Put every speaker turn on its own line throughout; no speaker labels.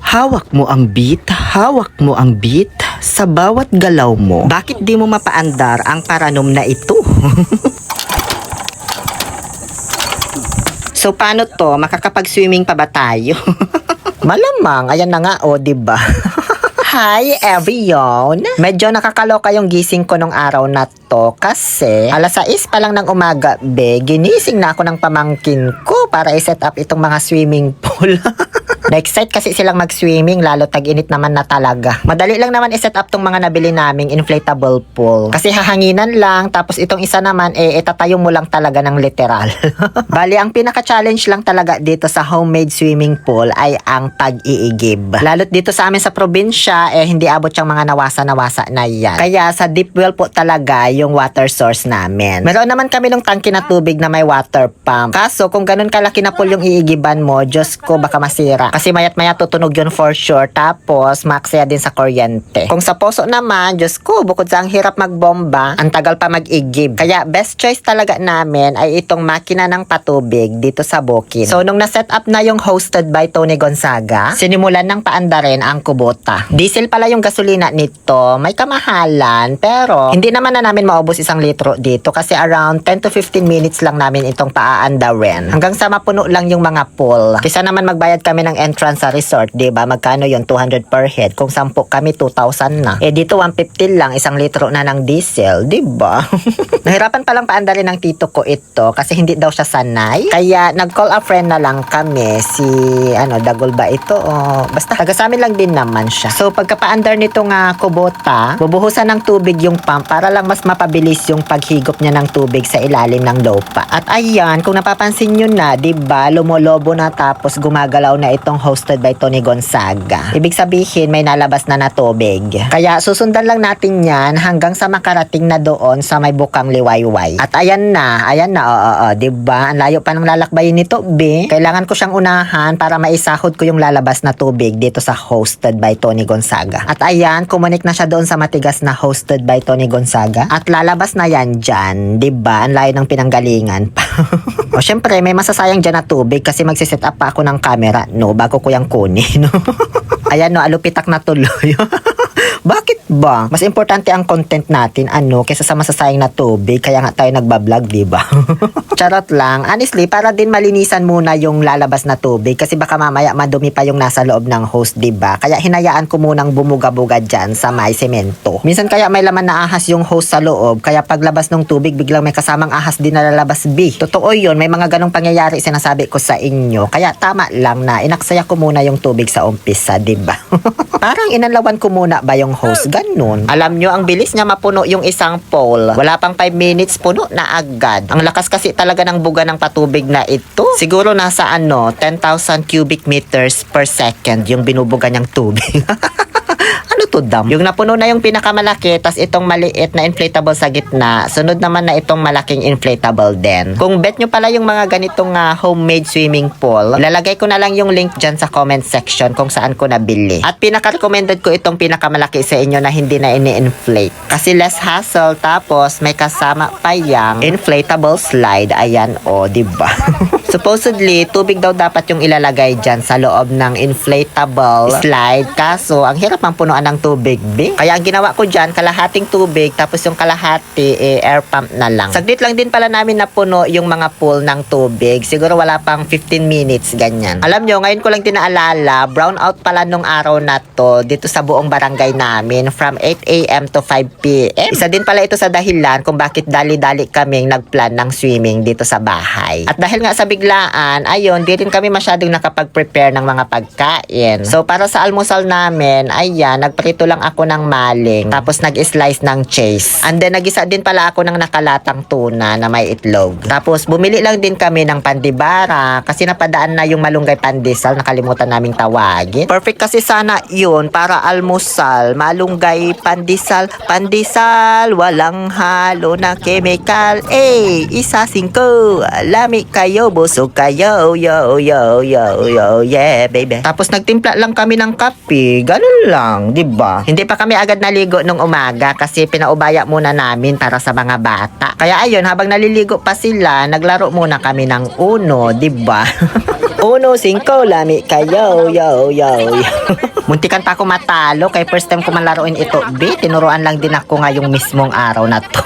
Hawak mo ang beat, hawak mo ang beat sa bawat galaw mo. Bakit di mo mapaandar ang paranom na ito? So paano to? Makakapag-swimming pa ba tayo? Malamang, ayan na nga diba? Hi everyone! Medyo nakakaloka yung gising ko nung araw na to kasi alas 6 pa lang ng umaga, ginising na ako ng pamangkin ko para i-set up itong mga swimming pool. Na-excite kasi silang mag-swimming, lalo tag-init naman na talaga. Madali lang naman i-set up tong mga nabili naming inflatable pool. Kasi hahanginan lang, tapos itong isa naman, itatayo mo lang talaga ng literal. Bali, ang pinaka-challenge lang talaga dito sa homemade swimming pool ay ang pag-iigib. Lalo't dito sa amin sa probinsya, hindi abot yung mga nawasa-nawasa na yan. Kaya sa deep well po talaga yung water source namin. Meron naman kami ng tangke na tubig na may water pump. Kaso, kung ganun kalaki na pool yung iigiban mo, Diyos ko, baka masira. Kasi mayat-maya tutunog yun for sure. Tapos, maksaya din sa kuryente. Kung sa poso naman, Diyos ko, bukod sa ang hirap magbomba, ang tagal pa mag-igib. Kaya, best choice talaga namin ay itong makina ng patubig dito sa bukid. So, nung na-set up na yung hosted by Tony Gonzaga, sinimulan ng paandarin ang kubota. Diesel pala yung gasolina nito. May kamahalan, pero hindi naman na namin maubos 1 litro dito kasi around 10 to 15 minutes lang namin itong paaandarin. Hanggang sa mapuno lang yung mga pool. Kisa naman magbayad kami ng entrance sa resort, diba? Magkano yun? 200 per head. Kung 10 kami, 2,000 na. Dito 150 lang, 1 litro na ng diesel, diba? Nahirapan palang paandarin ng tito ko ito kasi hindi daw siya sanay. Kaya nag-call a friend na lang kami, si Dagol ba ito? Basta, taga sa amin lang din naman siya. So, pagkapaandar nito nga kubota, bubuhusan ng tubig yung pump para lang mas mapabilis yung paghigop niya ng tubig sa ilalim ng lupa. At ayan, kung napapansin nyo na, diba, lumolobo na tapos gumagalaw na itong hosted by Tony Gonzaga. Ibig sabihin, may nalabas na tubig. Kaya susundan lang natin yan hanggang sa makarating na doon sa may bukang liwayway. At ayan na, diba? Ang layo pa ng lalakbayin nito, Kailangan ko siyang unahan para maisahod ko yung lalabas na tubig dito sa hosted by Tony Gonzaga. At ayan, kumunik na siya doon sa matigas na hosted by Tony Gonzaga. At lalabas na yan dyan, diba? Ang layo ng pinanggalingan pa. O syempre, may masasayang dyan na tubig kasi magsiset up pa ako ng camera, bago ko yung kunin, Ayan, alupitak na tuloy. Bakit ba? Mas importante ang content natin, kaysa sa masasayang na tubig, kaya nga tayo nagbablog, diba? Charot lang. Honestly, para din malinisan muna yung lalabas na tubig, kasi baka mamaya madumi pa yung nasa loob ng hose, diba? Kaya hinayaan ko munang bumuga-buga dyan sa may semento. Minsan kaya may laman na ahas yung hose sa loob, kaya paglabas ng tubig, biglang may kasamang ahas din na lalabas, Totoo yun, may mga ganong pangyayari sinasabi ko sa inyo. Kaya tama lang na inaksaya ko muna yung tubig sa umpisa, diba? Parang inanlawan ko muna ba yung hose, ganun. Alam nyo, ang bilis niya mapuno yung isang pole. Wala pang 5 minutes, puno na agad. Ang lakas kasi talaga ng buga ng patubig na ito. Siguro nasa 10,000 cubic meters per second yung binubuga niyang tubig. Yung napuno na yung pinakamalaki, tas itong maliit na inflatable sa gitna, sunod naman na itong malaking inflatable din. Kung bet nyo pala yung mga ganitong homemade swimming pool, ilalagay ko na lang yung link dyan sa comment section kung saan ko nabili. At pinaka-recommended ko itong pinakamalaki sa inyo na hindi na ini-inflate. Kasi less hassle, tapos may kasama pa yung inflatable slide. Ayan, diba? Supposedly, tubig daw dapat yung ilalagay dyan sa loob ng inflatable slide. Kaso, ang hirap ang punuan ng tubig, Kaya ang ginawa ko dyan, kalahating tubig, tapos yung kalahati, air pump na lang. Saglit lang din pala namin napuno yung mga pool ng tubig. Siguro wala pang 15 minutes, ganyan. Alam nyo, ngayon ko lang din naalala, brown out pala nung araw na to, dito sa buong barangay namin, from 8 a.m. to 5 p.m. Isa din pala ito sa dahilan kung bakit dali-dali kaming nagplan ng swimming dito sa bahay. At dahil nga sa biglaan, ayun, di rin kami masyadong nakapag-prepare ng mga pagkain. So, para sa almusal namin, ayan, nagprito lang ako ng maling, tapos nag-slice ng cheese. And then, nagisa din pala ako ng nakalatang tuna na may itlog. Tapos, bumili lang din kami ng pandibara, kasi napadaan na yung malunggay pandesal, nakalimutan naming tawagin. Perfect kasi sana yun, para almusal, malunggay pandesal, walang halo na chemical. Isa 5, lami kayo, busog kayo, yo, yeah, baby. Tapos, nagtimpla lang kami ng kape, ganun lang, diba? Hindi pa kami agad naligo nung umaga kasi pinaubaya muna namin para sa mga bata. Kaya ayun, habang naliligo pa sila, naglaro muna kami ng Uno, diba? Uno, 5, lami kayo, yo, yo, yo. Muntikan pa ako matalo, kay first time ko malaruin ito, B. Tinuruan lang din ako ngayong mismong araw na to.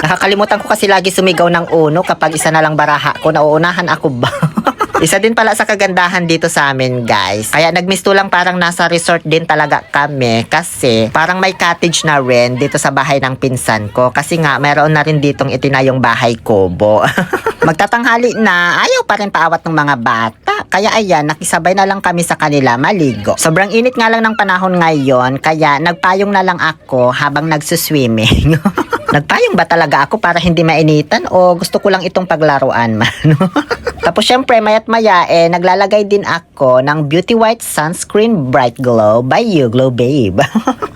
Nakakalimutan ko kasi lagi sumigaw ng uno kapag isa na lang baraha ko, nauunahan ako ba? Isa din pala sa kagandahan dito sa amin, guys. Kaya nagmisto lang parang nasa resort din talaga kami kasi parang may cottage na rin dito sa bahay ng pinsan ko. Kasi nga, mayroon na rin ditong itinayong bahay kubo. Magtatanghali na, ayaw pa rin paawat ng mga bata. Kaya ayan, nakisabay na lang kami sa kanila maligo. Sobrang init nga lang ng panahon ngayon, kaya nagpayong na lang ako habang nagsuswimming. Nagpayong ba talaga ako para hindi mainitan o gusto ko lang itong paglaruan man? Tapos syempre mayat maya naglalagay din ako ng Beauty White Sunscreen Bright Glow by YouGlow Babe.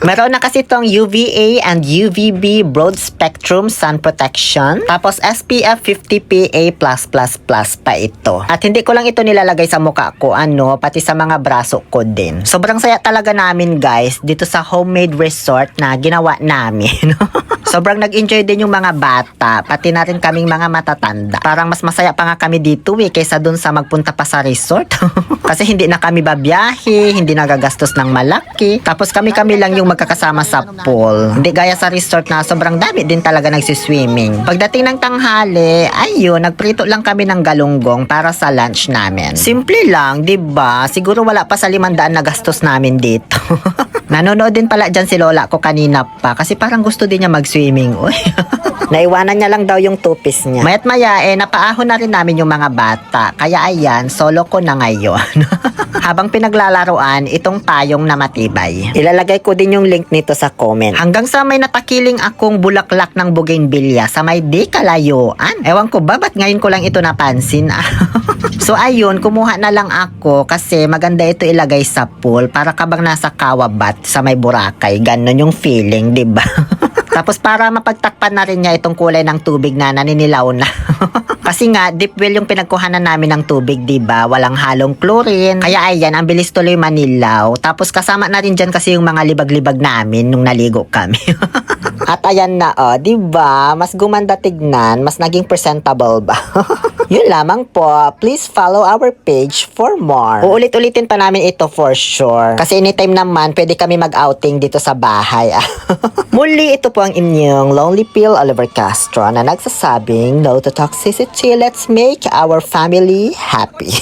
Meron na kasi itong UVA and UVB Broad Spectrum Sun Protection. Tapos SPF 50 PA+++ pa ito. At hindi ko lang ito nilalagay sa mukha ko, pati sa mga braso ko din. Sobrang saya talaga namin, guys, dito sa homemade resort na ginawa namin. Sobrang nag-enjoy din yung mga bata, pati na rin kaming mga matatanda. Parang mas masaya pa nga kami dito kaysa dun sa magpunta pa sa resort. Kasi hindi na kami babiyahe, hindi nagagastos ng malaki. Tapos kami-kami lang yung magkakasama sa pool. Hindi gaya sa resort na sobrang dami din talaga nagsiswimming. Pagdating ng tanghali, ayun, nagprito lang kami ng galunggong para sa lunch namin. Simple lang, 'di ba? Siguro wala pa sa 500 na gastos namin dito. Nanonood din pala dyan si Lola ko kanina pa kasi parang gusto din niya mag-swimming. Uy. Naiwanan niya lang daw yung two-piece niya. Mayat maya napaahon na rin namin yung mga bata. Kaya ayan, solo ko na ngayon. Habang pinaglalaruan itong payong na matibay. Ilalagay ko din yung link nito sa comment. Hanggang sa may natakiling akong bulaklak ng bougainvillea sa may di kalayuan. Ewan ko ba, ba't ngayon ko lang ito napansin? So ayun, kumuha na lang ako kasi maganda ito ilagay sa pool para kabang nasa Kawabat sa may Boracay. Ganon yung feeling, diba? Tapos para mapagtakpan na rin niya itong kulay ng tubig na naninilaw na. Kasi nga, deep well yung pinagkuhanan namin ng tubig, diba? Walang halong chlorine. Kaya ayan, ang bilis tuloy manilaw. Tapos kasama na rin dyan kasi yung mga libag-libag namin nung naligo kami. At ayan na, diba? Mas gumanda tignan, mas naging presentable ba? Yun lamang po. Please follow our page for more. Uulit-ulitin pa namin ito for sure. Kasi anytime naman, pwede kami mag-outing dito sa bahay. Muli, ito po ang inyong Lonely Pill Oliver Castro na nagsasabing no to toxicity. Let's make our family happy.